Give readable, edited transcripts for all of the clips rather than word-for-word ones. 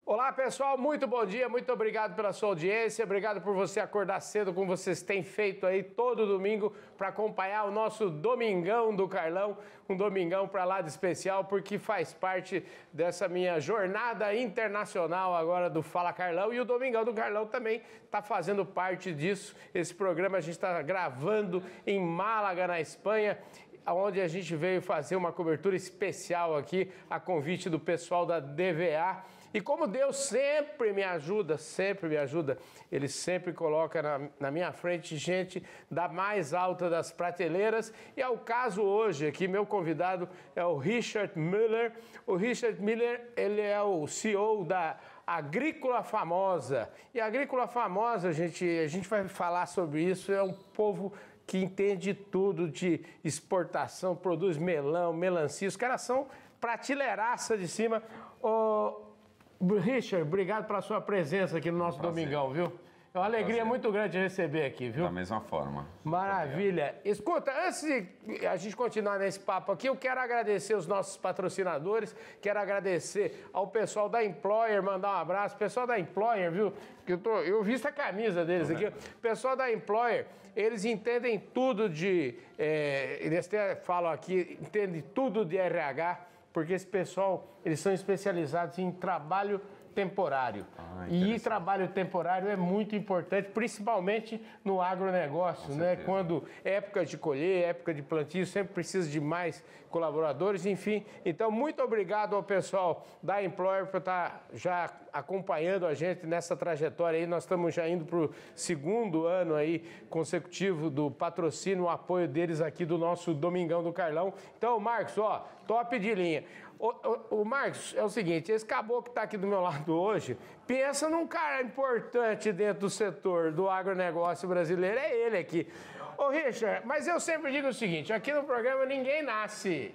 Olá pessoal, muito bom dia, muito obrigado pela sua audiência, obrigado por você acordar cedo como vocês têm feito aí todo domingo para acompanhar o nosso Domingão do Carlão, um domingão para lá de especial porque faz parte dessa minha jornada internacional agora do Fala Carlão e o Domingão do Carlão também está fazendo parte disso. Esse programa a gente está gravando em Málaga, na Espanha, onde a gente veio fazer uma cobertura especial aqui a convite do pessoal da DVA. E como Deus sempre me ajuda, Ele sempre coloca na minha frente gente da mais alta das prateleiras. E é o caso hoje aqui, meu convidado é o Richard Miller. O Richard Miller, ele é o CEO da Agrícola Famosa. E a Agrícola Famosa, a gente vai falar sobre isso, é um povo que entende tudo de exportação, produz melão, melancia. Os caras são prateleiraça de cima. Richard, obrigado pela sua presença aqui no nosso Domingão, viu? É uma alegria muito grande receber aqui, viu? Da mesma forma. Maravilha. Escuta, antes de a gente continuar nesse papo aqui, eu quero agradecer os nossos patrocinadores, quero agradecer ao pessoal da Employer, mandar um abraço. Pessoal da Employer, viu? Eu visto a camisa deles aqui. Pessoal da Employer, eles entendem tudo eles até falam aqui, entendem tudo de RH, porque esse pessoal, eles são especializados em trabalho temporário. E trabalho temporário é muito importante, principalmente no agronegócio, né? Quando é época de colher, época de plantio, sempre precisa de mais colaboradores, enfim. Então, muito obrigado ao pessoal da Employer por estar já acompanhando a gente nessa trajetória aí. Nós estamos já indo para o segundo ano aí consecutivo do patrocínio, o apoio deles aqui do nosso Domingão do Carlão. Então, Marcos, top de linha. O Marcos, é o seguinte, esse caboclo que está aqui do meu lado hoje, pensa num cara importante dentro do setor do agronegócio brasileiro, é ele aqui. Ô Richard, mas eu sempre digo o seguinte, aqui no programa ninguém nasce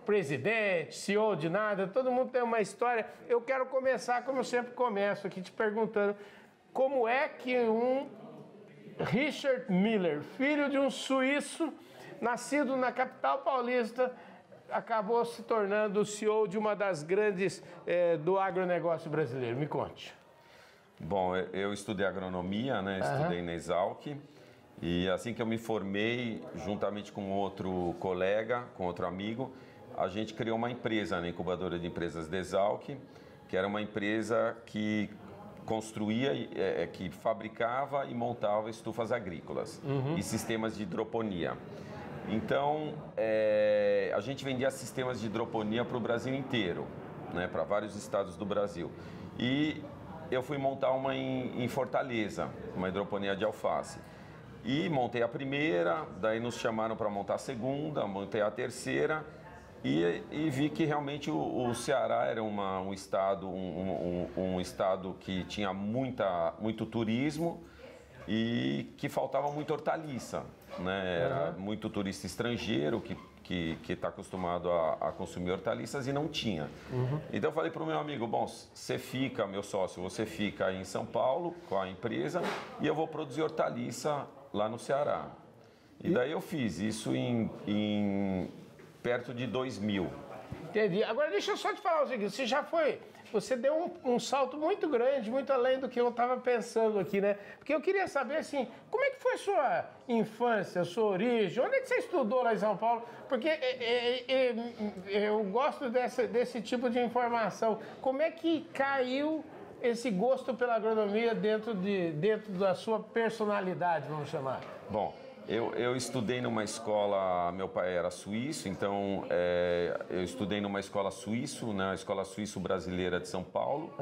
presidente, CEO de nada, todo mundo tem uma história. Eu quero começar como eu sempre começo aqui, te perguntando, como é que um Richard Miller, filho de um suíço, nascido na capital paulista, acabou se tornando o CEO de uma das grandes do agronegócio brasileiro? Me conte. Bom, eu estudei agronomia, né? Estudei na Exalc. E assim que eu me formei, juntamente com outro colega, com outro amigo, a gente criou uma empresa, né? Incubadora de empresas da Exalc, que era uma empresa que construía, que fabricava e montava estufas agrícolas e sistemas de hidroponia. Então, a gente vendia sistemas de hidroponia para o Brasil inteiro, né, para vários estados do Brasil. E eu fui montar uma em Fortaleza, uma hidroponia de alface. E montei a primeira, daí nos chamaram para montar a segunda, montei a terceira e vi que realmente o Ceará era um estado que tinha muito turismo e que faltava muito hortaliça, né? Era muito turista estrangeiro que está acostumado a consumir hortaliças e não tinha. Então eu falei para o meu amigo, bom, meu sócio, você fica aí em São Paulo com a empresa e eu vou produzir hortaliça lá no Ceará. E daí eu fiz isso em perto de 2000. Entendi. Agora deixa eu só te falar o seguinte, você deu um salto muito grande, muito além do que eu estava pensando aqui, né? Porque eu queria saber, assim, como é que foi sua infância, sua origem? Onde é que você estudou lá em São Paulo? Porque eu gosto desse tipo de informação. Como é que caiu esse gosto pela agronomia dentro da sua personalidade, vamos chamar? Bom, eu estudei numa escola, meu pai era suíço, então eu estudei numa escola suíço, né, a Escola Suíço-Brasileira de São Paulo,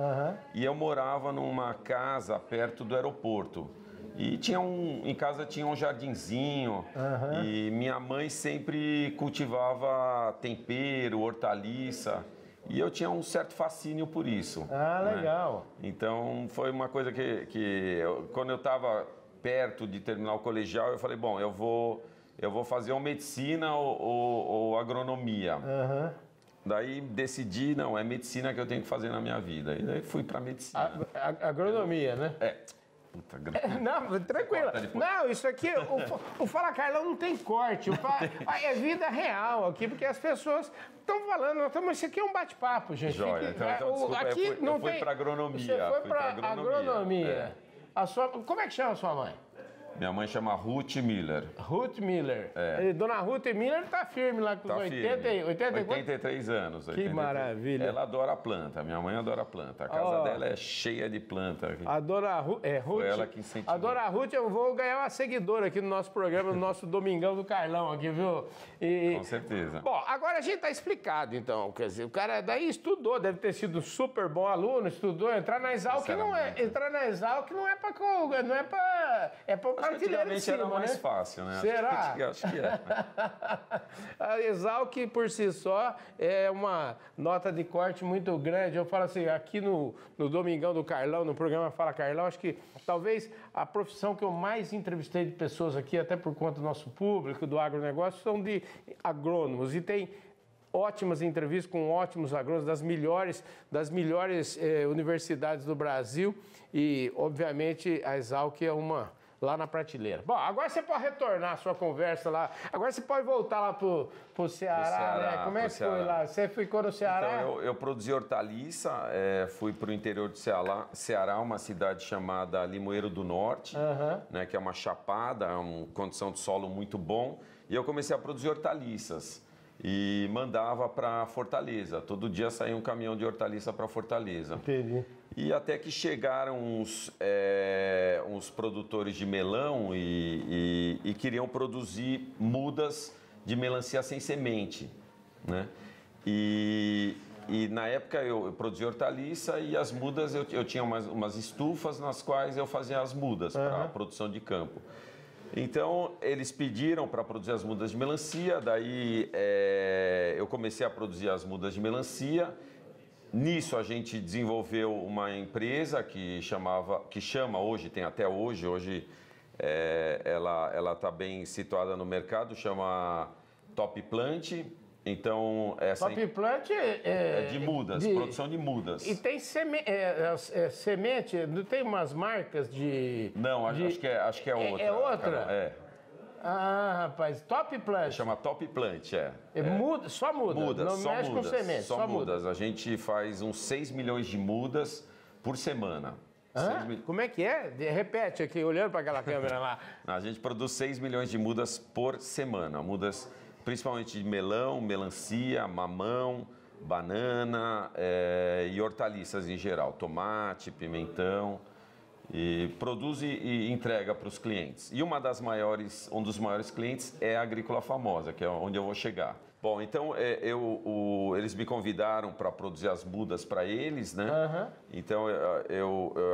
e eu morava numa casa perto do aeroporto. E em casa tinha um jardinzinho, e minha mãe sempre cultivava tempero, hortaliça, e eu tinha um certo fascínio por isso. Legal. Né? Então foi uma coisa quando eu estava perto de terminar o colegial, eu falei, bom, eu vou fazer ou medicina ou agronomia. Daí decidi, não, é medicina que eu tenho que fazer na minha vida. E daí fui para medicina. Agronomia, né? Puta, grande. Não, tranquilo. Não, isso aqui, o Fala Carlão não tem corte. É vida real aqui, porque as pessoas estão falando, isso aqui é um bate-papo, gente. Joia. Então, desculpa, aqui eu fui para agronomia. Você foi para agronomia. Como é que chama a sua mãe? Minha mãe chama Ruth Miller. Ruth Miller. Dona Ruth Miller tá firme lá com os 83 anos. 83. Que maravilha. Ela adora planta. Minha mãe adora planta. A casa dela é cheia de planta. A Dona Ruth. Foi ela que incentivou. A Dona Ruth, eu vou ganhar uma seguidora aqui no nosso programa, no nosso Domingão do Carlão aqui, viu? Com certeza. Bom, agora a gente tá explicado, então. Quer dizer, o cara daí estudou, deve ter sido super bom aluno, estudou, entrar na Exalc não é. Entrar na Exalc não é pra. É pra antigamente era mais fácil, né? Será? Acho que é. A Exalc, por si só, é uma nota de corte muito grande. Eu falo assim, aqui no Domingão do Carlão, no programa Fala Carlão, acho que talvez a profissão que eu mais entrevistei de pessoas aqui, até por conta do nosso público, do agronegócio, são de agrônomos. E tem ótimas entrevistas com ótimos agrônomos das melhores universidades do Brasil. E, obviamente, a Exalc é uma lá na prateleira. Bom, agora você pode retornar a sua conversa lá. Agora você pode voltar lá pro Ceará, né? Como é que foi lá? Você ficou no Ceará? Então, eu produzi hortaliça, fui para o interior do Ceará, uma cidade chamada Limoeiro do Norte, né, que é uma chapada, é uma condição de solo muito bom. E eu comecei a produzir hortaliças e mandava para Fortaleza. Todo dia saía um caminhão de hortaliça para Fortaleza. Entendi. E até que chegaram uns produtores de melão e queriam produzir mudas de melancia sem semente, né? E na época eu produzia hortaliça e as mudas eu tinha umas estufas nas quais eu fazia as mudas para a produção de campo. Então eles pediram para produzir as mudas de melancia, daí eu comecei a produzir as mudas de melancia. Nisso a gente desenvolveu uma empresa que chama hoje, tem até hoje ela está bem situada no mercado, chama Top Plant. Então, Top Plant é de mudas, produção de mudas. E tem semente, não tem umas marcas de... Não, acho que é outra. É outra? É. Ah, rapaz, Top Plant. Chama Top Plant, Só muda, não mexe com semente, só mudas. A gente faz uns 6 milhões de mudas por semana. Como é que é? Repete aqui, olhando para aquela câmera lá. A gente produz 6 milhões de mudas por semana. Mudas principalmente de melão, melancia, mamão, banana e hortaliças em geral. Tomate, pimentão. E produz e entrega para os clientes. E um dos maiores clientes é a Agrícola Famosa, que é onde eu vou chegar. Bom, então eles me convidaram para produzir as mudas para eles, né? Então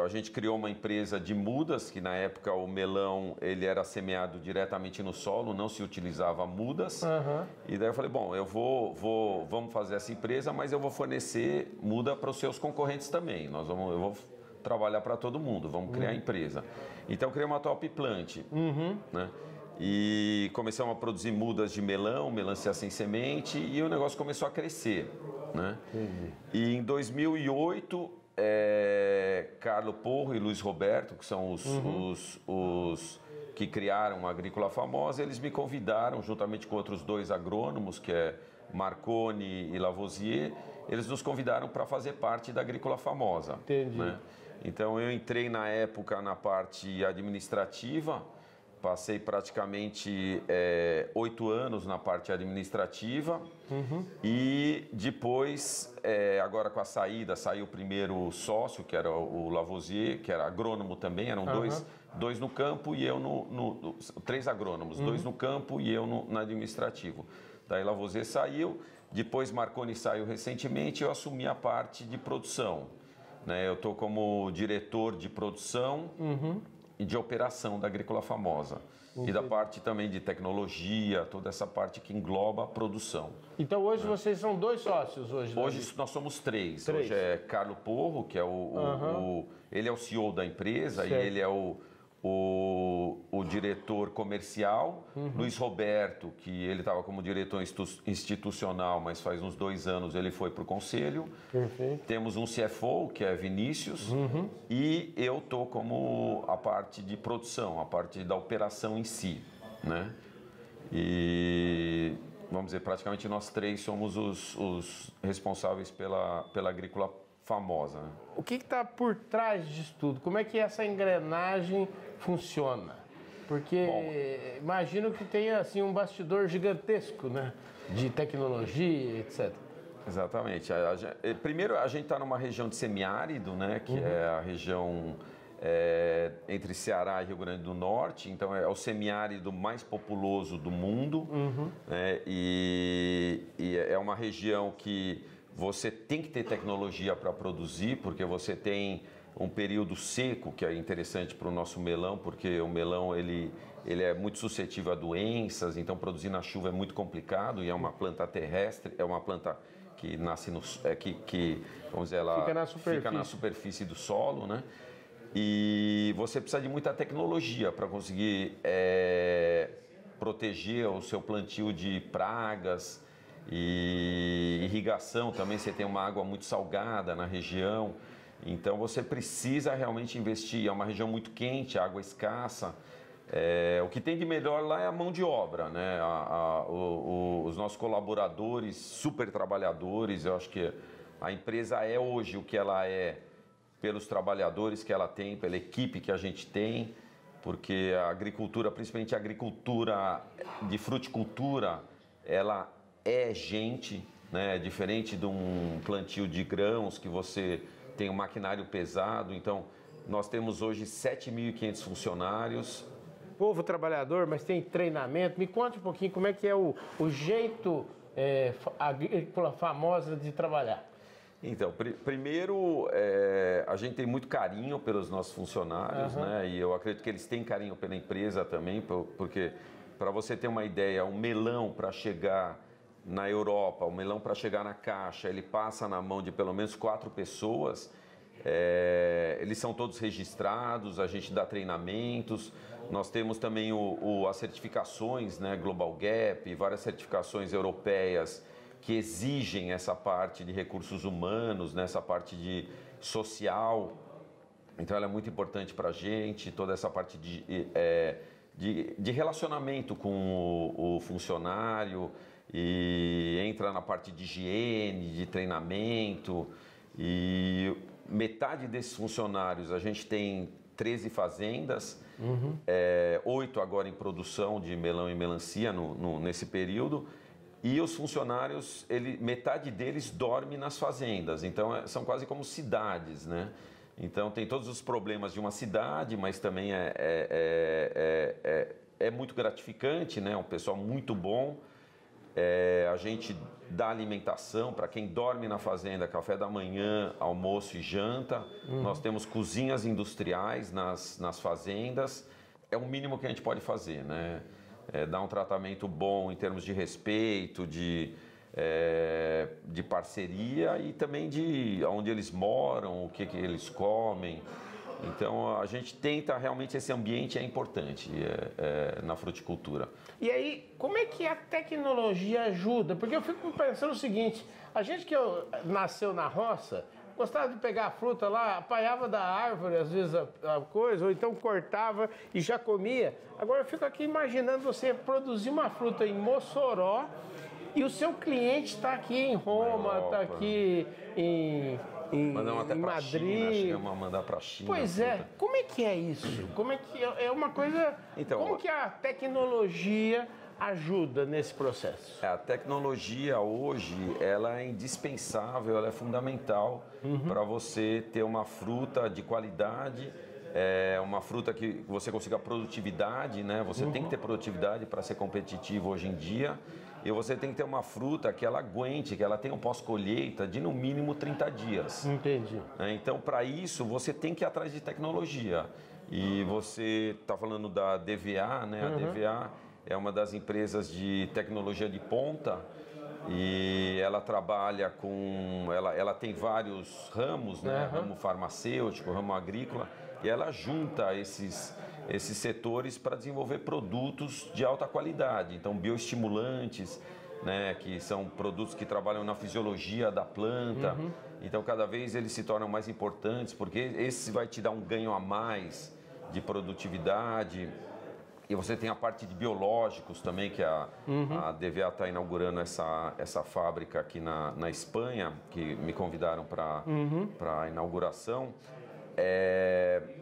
a gente criou uma empresa de mudas, que na época o melão ele era semeado diretamente no solo, não se utilizava mudas. E daí eu falei, bom, vamos fazer essa empresa, mas eu vou fornecer muda para os seus concorrentes também. Eu vou trabalhar para todo mundo, vamos criar a empresa. Então, criei uma Top Plant, né? E começamos a produzir mudas de melão, melancia sem semente, e o negócio começou a crescer, né? E em 2008, Carlo Porro e Luiz Roberto, que são os que criaram a Agrícola Famosa, eles me convidaram, juntamente com outros 2 agrônomos, que é Marconi e Lavoisier, eles nos convidaram para fazer parte da Agrícola Famosa. Entendi. Né? Então eu entrei na época na parte administrativa, passei praticamente 8 anos na parte administrativa e depois, agora com a saída, saiu o primeiro sócio, que era o Lavoisier, que era agrônomo também, eram dois no campo e eu 3 agrônomos, 2 no campo e eu no administrativo. Daí Lavoisier saiu, depois Marconi saiu recentemente e eu assumi a parte de produção. Né? Eu estou como diretor de produção e de operação da Agrícola Famosa. E da parte também de tecnologia, toda essa parte que engloba a produção. Então hoje vocês são 2 sócios? Hoje nós somos 3. Hoje é Carlo Porro, que é ele é o CEO da empresa, certo. E ele é o o diretor comercial, Luiz Roberto, que ele estava como diretor institucional, mas faz uns 2 anos ele foi para o conselho. Perfeito. Temos um CFO, que é Vinícius, e eu estou como a parte de produção, a parte da operação em si, né? E, vamos dizer, praticamente nós 3 somos os responsáveis pela agrícola famosa, né? O que está por trás disso tudo? Como é que essa engrenagem funciona? Porque imagino que tenha assim, um bastidor gigantesco, né? De tecnologia, etc. Exatamente. Primeiro, a gente está numa região de semiárido, né? Que é a região entre Ceará e Rio Grande do Norte. Então, é o semiárido mais populoso do mundo. Né? E é uma região que você tem que ter tecnologia para produzir, porque você tem um período seco, que é interessante para o nosso melão, porque o melão ele é muito suscetível a doenças, então produzir na chuva é muito complicado, e é uma planta terrestre, é uma planta que nasce vamos dizer, ela fica na superfície do solo, né? E você precisa de muita tecnologia para conseguir proteger o seu plantio de pragas. E irrigação também, você tem uma água muito salgada na região, então você precisa realmente investir. É uma região muito quente, água escassa. O que tem de melhor lá é a mão de obra, né? Os nossos colaboradores, super trabalhadores. Eu acho que a empresa é hoje o que ela é pelos trabalhadores que ela tem, pela equipe que a gente tem, porque a agricultura, principalmente a agricultura de fruticultura, ela é gente, né? É diferente de um plantio de grãos que você tem um maquinário pesado. Então, nós temos hoje 7.500 funcionários. Povo trabalhador, mas tem treinamento. Me conte um pouquinho como é que é o jeito agrícola famosa de trabalhar. Então, primeiro, a gente tem muito carinho pelos nossos funcionários, né? E eu acredito que eles têm carinho pela empresa também, porque, para você ter uma ideia, um melão para chegar na Europa, o melão para chegar na caixa, ele passa na mão de pelo menos 4 pessoas. Eles são todos registrados, a gente dá treinamentos. Nós temos também as certificações, né, Global Gap, várias certificações europeias que exigem essa parte de recursos humanos, né, essa parte de social. Então ela é muito importante para a gente, toda essa parte de relacionamento com o funcionário, e entra na parte de higiene, de treinamento. E metade desses funcionários, a gente tem 13 fazendas, 8 agora em produção de melão e melancia nesse período. E os funcionários, metade deles dorme nas fazendas, então são quase como cidades, né? Então tem todos os problemas de uma cidade, mas também é muito gratificante, né? Um pessoal muito bom. A gente dá alimentação para quem dorme na fazenda, café da manhã, almoço e janta. Nós temos cozinhas industriais nas fazendas. É o mínimo que a gente pode fazer, né? Dar um tratamento bom em termos de respeito, de parceria e também de onde eles moram, o que eles comem. Então, a gente tenta, realmente, esse ambiente é importante na fruticultura. E aí, como é que a tecnologia ajuda? Porque eu fico pensando o seguinte, a gente que nasceu na roça, gostava de pegar a fruta lá, apanhava da árvore, às vezes, a coisa, ou então cortava e já comia. Agora, eu fico aqui imaginando você produzir uma fruta em Mossoró e o seu cliente está aqui em Roma, está aqui em Mandamos até para Madrid. Chegamos a mandar para a China. Pois é, como é que é isso? Como é que é uma coisa... Então, como que a tecnologia ajuda nesse processo? A tecnologia hoje, ela é indispensável, ela é fundamental para você ter uma fruta de qualidade, uma fruta que você consiga produtividade, né? Você tem que ter produtividade para ser competitivo hoje em dia. E você tem que ter uma fruta que ela aguente, que ela tenha um pós-colheita de no mínimo 30 dias. Entendi. Então, para isso, você tem que ir atrás de tecnologia. E você está falando da DVA, né? A DVA é uma das empresas de tecnologia de ponta e ela trabalha com... Ela tem vários ramos, né? Ramo farmacêutico, ramo agrícola, e ela junta esses setores para desenvolver produtos de alta qualidade. Então, bioestimulantes, né, que são produtos que trabalham na fisiologia da planta. Então, cada vez eles se tornam mais importantes, porque esse vai te dar um ganho a mais de produtividade. E você tem a parte de biológicos também, que a DVA está inaugurando essa fábrica aqui na Espanha, que me convidaram para a inauguração.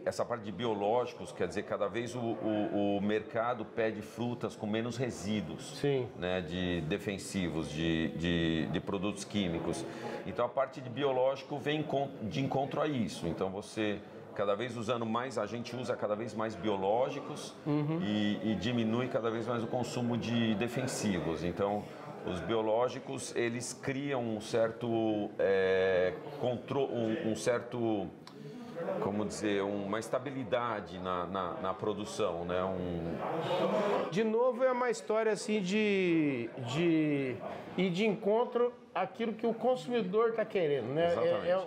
Essa parte de biológicos, quer dizer, cada vez o mercado pede frutas com menos resíduos, né, de defensivos, de produtos químicos. Então, a parte de biológico vem de encontro a isso. Então, você, cada vez usando mais, a gente usa cada vez mais biológicos e diminui cada vez mais o consumo de defensivos. Então, os biológicos, eles criam um certo como dizer, uma estabilidade na produção, né? De novo, é uma história assim de ir de encontro àquilo que o consumidor está querendo, né?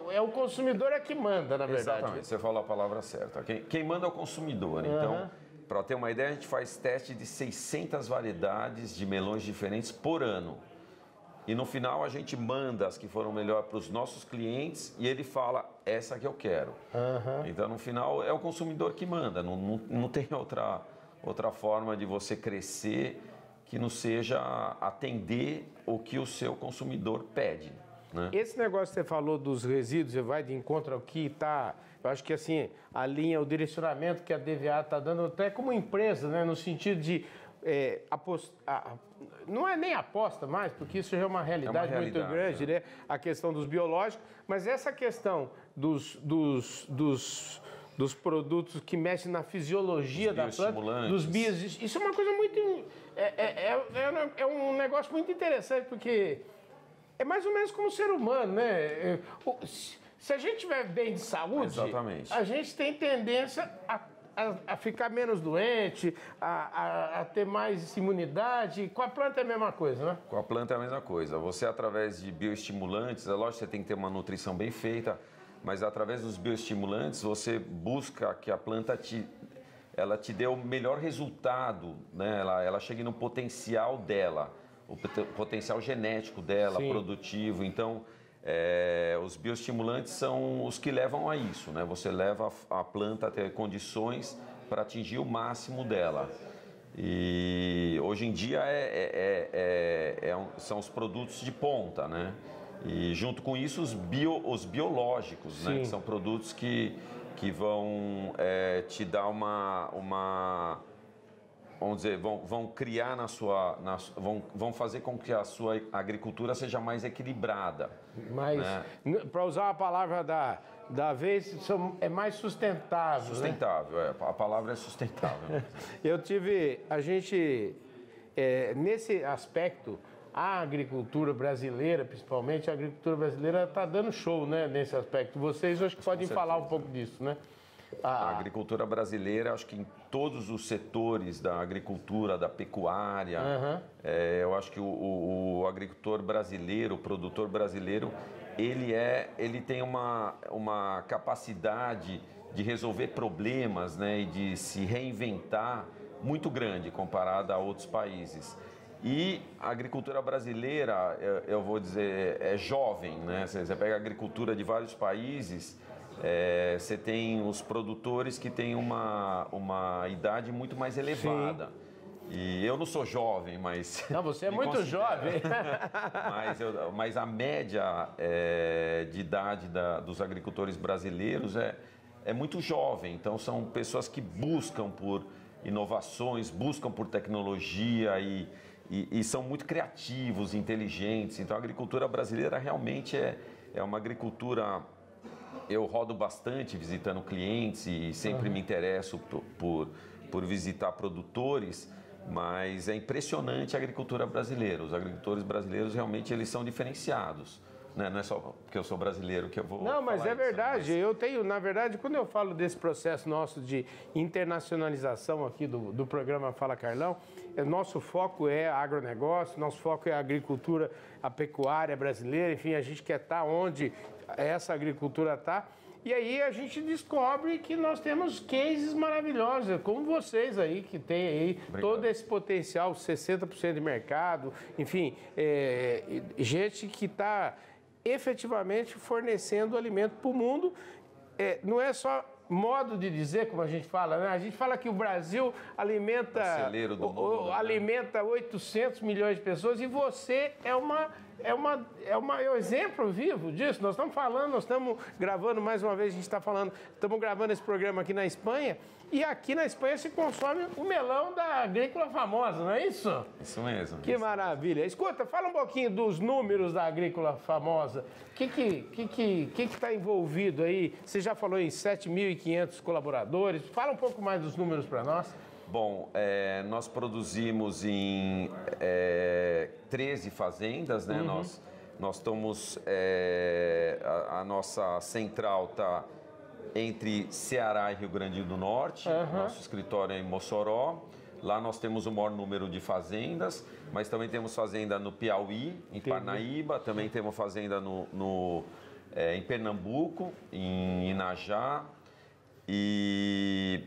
É o consumidor que manda, na verdade. Exatamente, você falou a palavra certa. Quem manda é o consumidor. Então, para ter uma ideia, a gente faz teste de 600 variedades de melões diferentes por ano. E no final a gente manda as que foram melhor para os nossos clientes e ele fala, essa que eu quero. Então, no final, é o consumidor que manda. Não tem outra forma de você crescer que não seja atender o que o seu consumidor pede, né? Esse negócio que você falou dos resíduos, você vai de encontro ao que está... Eu acho que assim, a linha, o direcionamento que a DVA está dando, até como empresa, né, no sentido de... não é nem aposta mais, porque isso já é uma realidade, muito grande, né? A questão dos biológicos, mas essa questão dos produtos que mexem na fisiologia da planta, dos bios, isso é uma coisa muito... É um negócio muito interessante, porque é mais ou menos como o ser humano, né? Se a gente estiver bem de saúde, a gente tem tendência a ficar menos doente, a ter mais imunidade. Com a planta é a mesma coisa, né? Com a planta é a mesma coisa. Você, através de bioestimulantes, é lógico que você tem que ter uma nutrição bem feita, mas através dos bioestimulantes você busca que a planta te dê o melhor resultado, né? Ela chegue no potencial dela, o potencial genético dela, produtivo. Então, os bioestimulantes são os que levam a isso, né? Você leva a planta a ter condições para atingir o máximo dela. E hoje em dia são os produtos de ponta, né? E junto com isso os biológicos, né? Que são produtos que vão te dar vamos dizer, vão criar vão fazer com que a sua agricultura seja mais equilibrada. Mas, né? Para usar a palavra da vez, é mais sustentável. Sustentável, né? A palavra é sustentável. Nesse aspecto, a agricultura brasileira, principalmente, a agricultura brasileira está dando show, né, nesse aspecto. Vocês acho que podem falar um pouco disso, né? A agricultura brasileira, acho que em todos os setores da agricultura, da pecuária, eu acho que o agricultor brasileiro, o produtor brasileiro, ele tem uma capacidade de resolver problemas, né, e de se reinventar muito grande comparada a outros países. E a agricultura brasileira, eu vou dizer, é jovem, né? Você pega a agricultura de vários países, você tem os produtores que têm uma idade muito mais elevada. E eu não sou jovem, mas... Não, você é muito jovem. Mas a média de idade dos agricultores brasileiros é muito jovem. Então, são pessoas que buscam por inovações, buscam por tecnologia e são muito criativos, inteligentes. Então, a agricultura brasileira realmente é uma agricultura... Eu rodo bastante visitando clientes e sempre me interesso por visitar produtores, mas é impressionante a agricultura brasileira. Os agricultores brasileiros realmente eles são diferenciados. Né? Não é só porque eu sou brasileiro que eu vou Não, mas é verdade. Mas... Na verdade, quando eu falo desse processo nosso de internacionalização aqui do programa Fala Carlão, nosso foco é agronegócio, nosso foco é a agricultura, a pecuária brasileira, enfim, a gente quer estar onde essa agricultura está. E aí a gente descobre que nós temos cases maravilhosos, como vocês aí, que tem aí todo esse potencial, 60% de mercado, enfim, gente que está efetivamente fornecendo alimento para o mundo. Não é só modo de dizer, como a gente fala, né? A gente fala que o Brasil alimenta 800 milhões de pessoas e você é o exemplo vivo disso. Nós estamos falando, nós estamos gravando, mais uma vez a gente está falando, estamos gravando esse programa aqui na Espanha e aqui na Espanha se consome o melão da Agrícola Famosa, não é isso? Isso mesmo. Que maravilha. Escuta, fala um pouquinho dos números da Agrícola Famosa. O que está envolvido aí? Você já falou em 7.500 colaboradores. Fala um pouco mais dos números para nós. Bom, nós produzimos em 13 fazendas, né? Nós estamos... a nossa central está entre Ceará e Rio Grande do Norte. Nosso escritório é em Mossoró. Lá nós temos o maior número de fazendas, mas também temos fazenda no Piauí, em Parnaíba, também temos fazenda em Pernambuco, em Inajá. E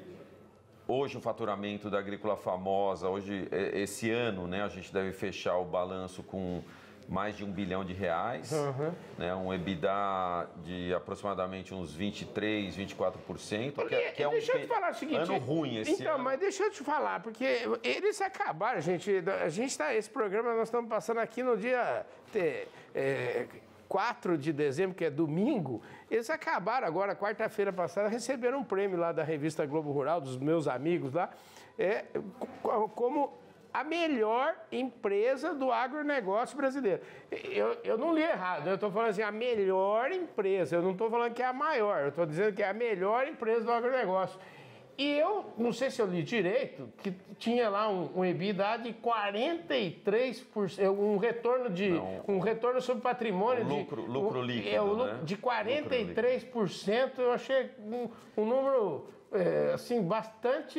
hoje o faturamento da Agrícola Famosa, esse ano, né, a gente deve fechar o balanço com mais de R$1 bilhão, né, um EBITDA de aproximadamente uns 23%, 24%, que é deixa eu te falar o seguinte, ano ruim esse ano. Então, mas deixa eu te falar, porque eles acabaram, esse programa nós estamos passando aqui no dia 4 de dezembro, que é domingo, eles acabaram agora, quarta-feira passada, receberam um prêmio lá da revista Globo Rural, dos meus amigos lá, como a melhor empresa do agronegócio brasileiro. Eu não li errado, eu estou falando assim, a melhor empresa, eu não estou falando que é a maior, eu estou dizendo que é a melhor empresa do agronegócio. E eu, não sei se eu li direito, que tinha lá um EBITDA de 43%, um retorno sobre patrimônio lucro líquido, né? De 43%, eu achei um número assim, bastante...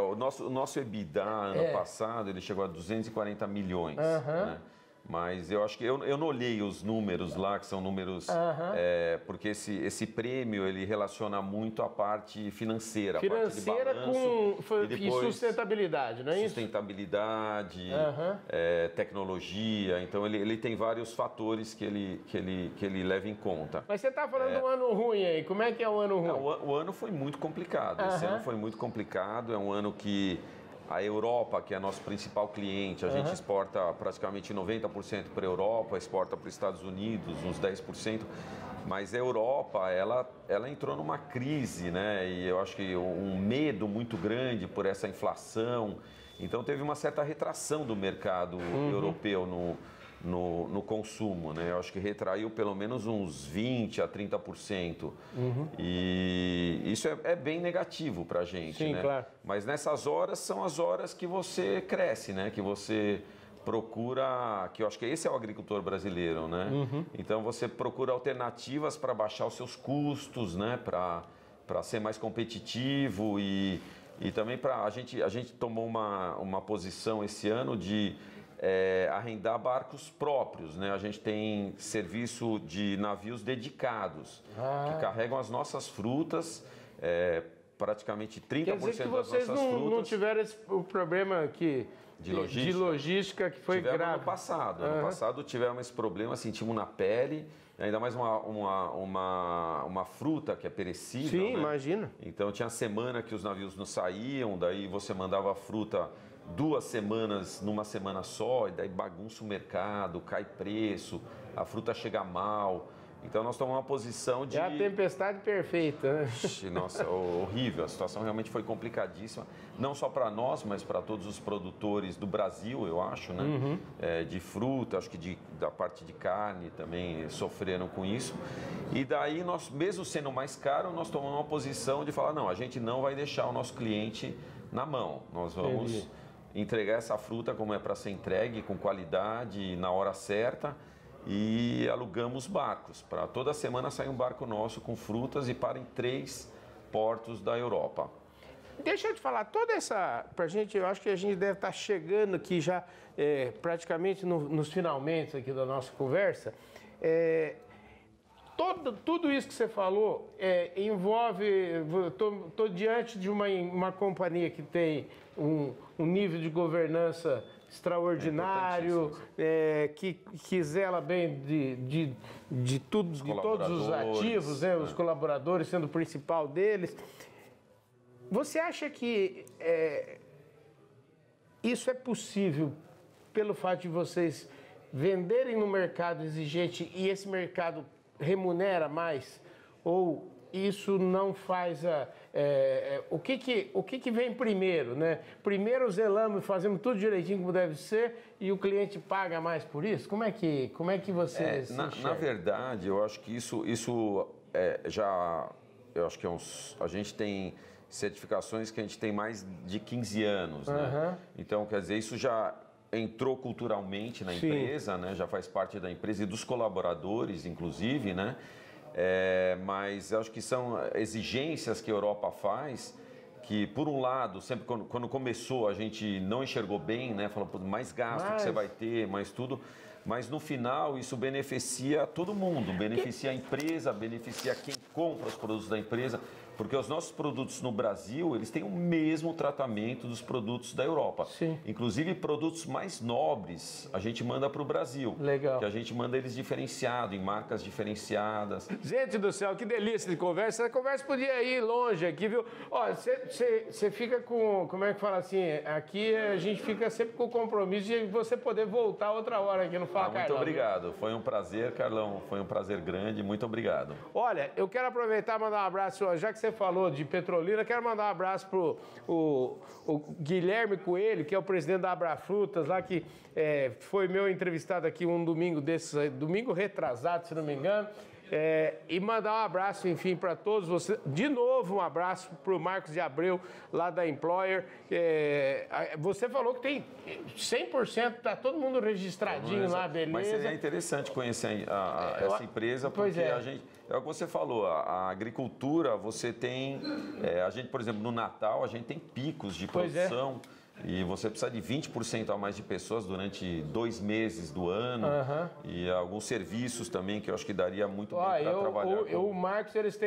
o nosso EBITDA ano passado, ele chegou a 240 milhões, né? Mas eu acho que eu não olhei os números lá, que são números... porque esse prêmio, ele relaciona muito a parte financeira. A parte de balanço, e sustentabilidade, não é isso? Sustentabilidade, tecnologia. Então, ele tem vários fatores que ele leva em conta. Mas você está falando do ano ruim aí. Como é que é o ano ruim? O ano foi muito complicado. Esse ano foi muito complicado. É um ano que... A Europa, que é nosso principal cliente, a gente exporta praticamente 90% para a Europa, exporta para os Estados Unidos uns 10%, mas a Europa, ela entrou numa crise, né? E eu acho que um medo muito grande por essa inflação. Então teve uma certa retração do mercado europeu no consumo, né? Eu acho que retraiu pelo menos uns 20% a 30%. E isso é bem negativo para a gente, Sim, né? Claro. Mas nessas horas são as horas que você cresce, né? Que você procura, que eu acho que esse é o agricultor brasileiro, né? Então você procura alternativas para baixar os seus custos, né? Para ser mais competitivo e também a gente tomou uma posição esse ano de arrendar barcos próprios, né? A gente tem serviço de navios dedicados que carregam as nossas frutas, praticamente 30% Quer dizer que das vocês nossas frutas. não tiveram o problema de logística que foi tivemos grave. Ano passado. Ano passado tivemos esse problema, sentimos na pele, ainda mais uma fruta que é perecível. Sim, né? imagina. Então tinha semana que os navios não saíam, daí você mandava a fruta 2 semanas numa semana só, e daí bagunça o mercado, cai preço, a fruta chega mal. Então nós tomamos uma posição de... É a tempestade perfeita, né? Nossa, horrível. A situação realmente foi complicadíssima. Não só para nós, mas para todos os produtores do Brasil, eu acho, né? De fruta, acho que da parte de carne também sofreram com isso. E daí nós, mesmo sendo mais caro, nós tomamos uma posição de falar, não, a gente não vai deixar o nosso cliente na mão. Nós vamos entregar essa fruta como é para ser entregue, com qualidade, na hora certa. E alugamos barcos. Para toda semana sai um barco nosso com frutas e para em 3 portos da Europa. Deixa eu te falar, toda essa... Pra gente, eu acho que a gente deve estar chegando aqui já praticamente nos finalmente aqui da nossa conversa. tudo isso que você falou envolve... Estou diante de uma companhia que tem um nível de governança extraordinário, que zela bem de todos os ativos, né? Os colaboradores sendo o principal deles. Você acha que isso é possível pelo fato de vocês venderem no mercado exigente e esse mercado remunera mais? Ou isso não faz o que vem primeiro, né? Primeiro zelamos e fazemos tudo direitinho como deve ser e o cliente paga mais por isso? Como é que você na verdade, eu acho que isso eu acho que a gente tem certificações que a gente tem mais de 15 anos, né? Então, quer dizer, isso já entrou culturalmente na empresa, né? Já faz parte da empresa e dos colaboradores, inclusive, né? Mas eu acho que são exigências que a Europa faz, que por um lado, sempre quando começou a gente não enxergou bem, né? Falou, mais gasto que você vai ter, mais tudo. Mas no final isso beneficia todo mundo, beneficia a empresa, beneficia quem compra os produtos da empresa. Porque os nossos produtos no Brasil, eles têm o mesmo tratamento dos produtos da Europa. Sim. Inclusive, produtos mais nobres, a gente manda para o Brasil. Legal. Que a gente manda eles diferenciados, em marcas diferenciadas. Gente do céu, que delícia de conversa. Essa conversa podia ir longe aqui, viu? Ó, você fica com, como é que fala assim, aqui a gente fica sempre com o compromisso de você poder voltar outra hora aqui no Fala Carlão. Muito obrigado. Foi um prazer, Carlão. Foi um prazer grande. Muito obrigado. Olha, eu quero aproveitar e mandar um abraço, já que você falou de Petrolina, quero mandar um abraço pro o Guilherme Coelho, que é o presidente da Abrafrutas, lá que foi meu entrevistado aqui um domingo desses, domingo retrasado, se não me engano. E mandar um abraço, enfim, para todos vocês. De novo, um abraço para o Marcos de Abreu, lá da Employer. Você falou que tem 100%, está todo mundo registradinho lá, beleza. Mas seria interessante conhecer essa empresa, porque a gente... É o que você falou, a agricultura, você tem... a gente, por exemplo, no Natal, a gente tem picos de produção... E você precisa de 20% a mais de pessoas durante 2 meses do ano. E alguns serviços também que eu acho que daria muito bem para trabalhar. O Marcos, eles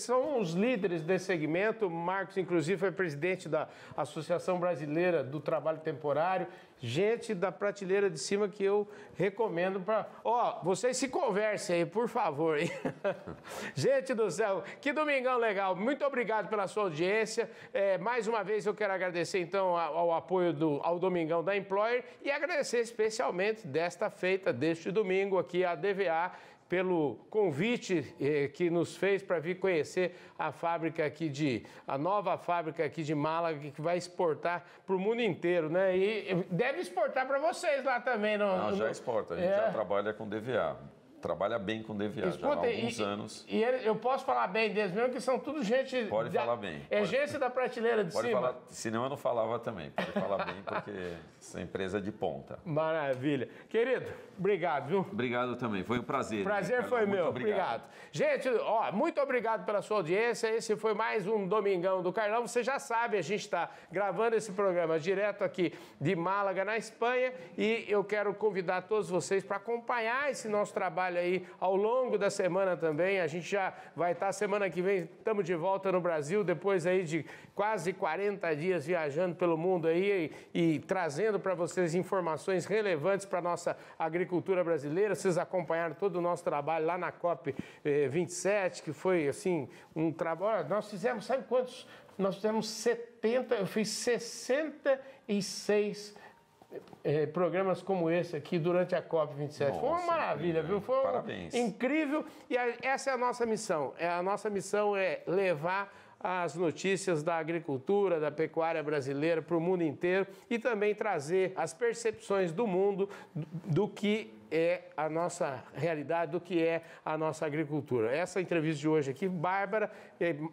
são os líderes desse segmento. O Marcos, inclusive, foi presidente da Associação Brasileira do Trabalho Temporário. Gente da prateleira de cima que eu recomendo para... vocês se conversem aí, por favor. Gente do céu, que domingão legal. Muito obrigado pela sua audiência. Mais uma vez eu quero agradecer, então, ao apoio ao Domingão da Employer e agradecer especialmente deste domingo aqui a DVA pelo convite que nos fez para vir conhecer a nova fábrica aqui de Málaga, que vai exportar para o mundo inteiro, né? E deve exportar para vocês lá também, não? Já exporta, a gente já trabalha com DVA. Trabalha bem com DVA, já há alguns anos. E eu posso falar bem deles mesmo, que são tudo gente... Pode falar bem. Gente da prateleira de cima. Falar, senão eu não falava também. Pode falar bem, porque essa empresa é de ponta. Maravilha. Querido, obrigado, viu? Obrigado também, foi um prazer. Prazer foi meu, obrigado. Gente, muito obrigado pela sua audiência. Esse foi mais um Domingão do Carlão. Você já sabe, a gente está gravando esse programa direto aqui de Málaga, na Espanha. E eu quero convidar todos vocês para acompanhar esse nosso trabalho aí ao longo da semana também. A gente já vai estar semana que vem, estamos de volta no Brasil, depois aí de quase 40 dias viajando pelo mundo aí e trazendo para vocês informações relevantes para a nossa agricultura brasileira. Vocês acompanharam todo o nosso trabalho lá na COP 27, que foi assim um trabalho. Nós fizemos, sabe quantos? Nós fizemos eu fiz 66 programas como esse aqui durante a COP27. Nossa, foi uma maravilha, viu? Foi incrível. E essa é a nossa missão. A nossa missão é levar as notícias da agricultura, da pecuária brasileira para o mundo inteiro e também trazer as percepções do mundo do que é a nossa realidade, do que é a nossa agricultura. Essa entrevista de hoje aqui, Bárbara,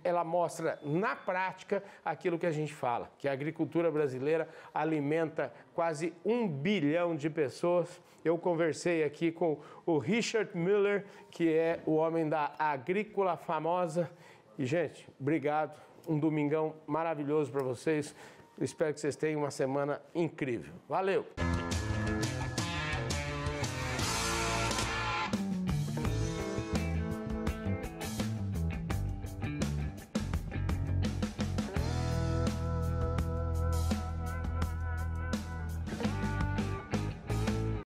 ela mostra na prática aquilo que a gente fala, que a agricultura brasileira alimenta quase 1 bilhão de pessoas. Eu conversei aqui com o Richard Miller, que é o homem da Agrícola Famosa. E, gente, obrigado. Um domingão maravilhoso para vocês. Eu espero que vocês tenham uma semana incrível. Valeu!